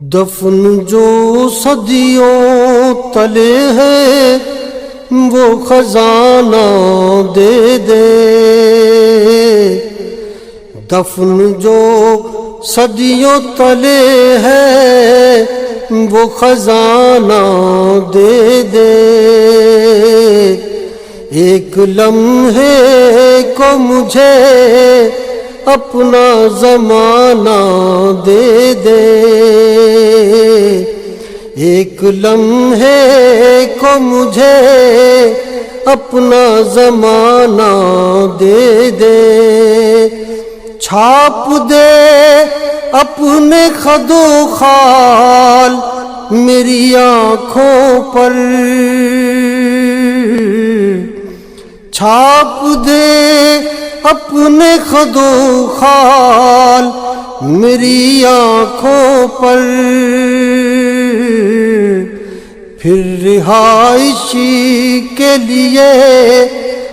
دفن جو صدیوں تلے ہے وہ خزانہ دے دے، دفن جو صدیوں تلے ہے وہ خزانہ دے دے، ایک لمحے کو مجھے اپنا زمانہ دے دے، ایک لمحے کو مجھے اپنا زمانہ دے دے، چھاپ دے اپنے خد و خال میری آنکھوں پر، چھاپ دے اپنے خد و خال میری آنکھوں پر، پھر رہائشی کے لیے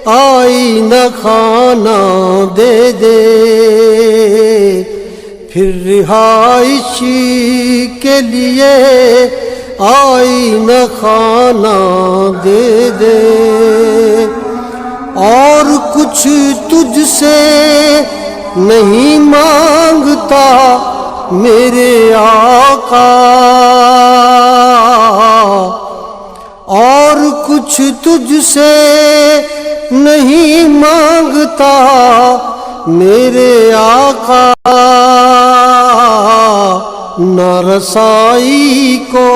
آئینہ خانہ دے دے، پھر رہائشی کے لیے آئینہ خانہ دے دے، اور کچھ تجھ سے نہیں مانگتا میرے آقا، اور کچھ تجھ سے نہیں مانگتا میرے آقا، نہ رسائی کو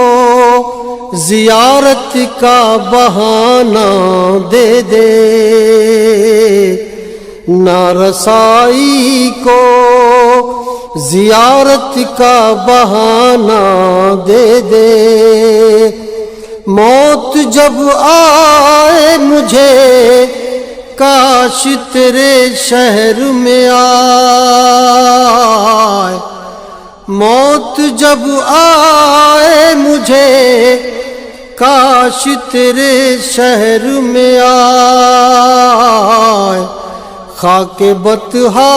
زیارت کا بہانہ دے دے، نہ رسائی کو زیارت کا بہانہ دے دے، موت جب آئے مجھے کاش تیرے شہر میں آئے، موت جب آئے مجھے کاش تیرے شہر میں آئے، خاک بطحا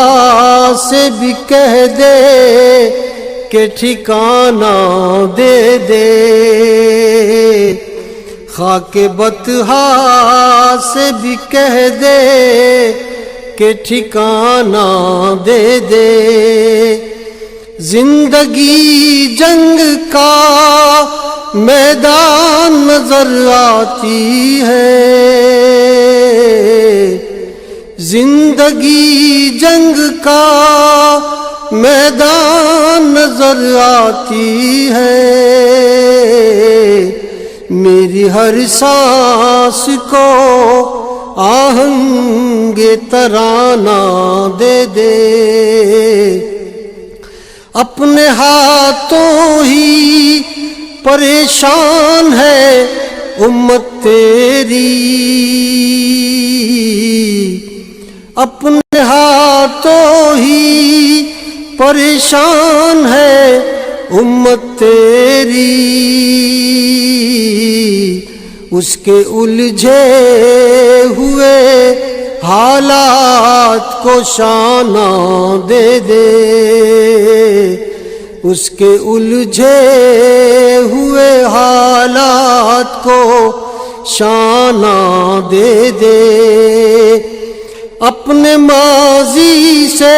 سے بھی کہہ دے کہ ٹھکانہ دے دے، خاک بطحا سے بھی کہہ دے کہ ٹھکانہ دے دے، زندگی جنگ کا میدان نظر آتی ہے، زندگی جنگ کا میدان نظر آتی ہے، میری ہر سانس کو آہنگ ترانہ دے دے، اپنے ہاتھوں ہی پریشان ہے امت تیری، اپنے ہاتھوں ہی پریشان ہے امت تیری، اس کے الجھے ہوئے حالات کو شانہ دے دے، اس کے الجھے ہوئے حالات کو شانہ دے دے، اپنے ماضی سے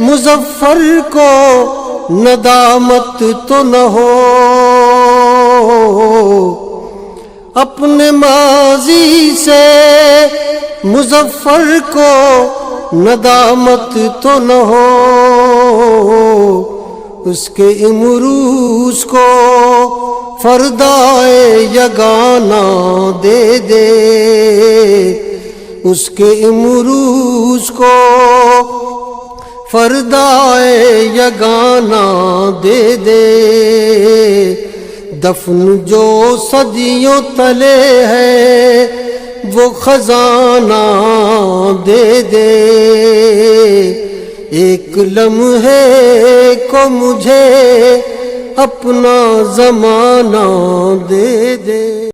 مظفر کو ندامت تو نہ ہو، اپنے ماضی سے مظفر کو ندامت تو نہ ہو، اس کے امروز کو فردائے یگانہ دے دے، اس کے امروز کو فردائے یگانہ دے دے، دفن جو صدیوں تلے ہے وہ خزانہ دے دے، ایک لمحے کو مجھے اپنا زمانہ دے دے۔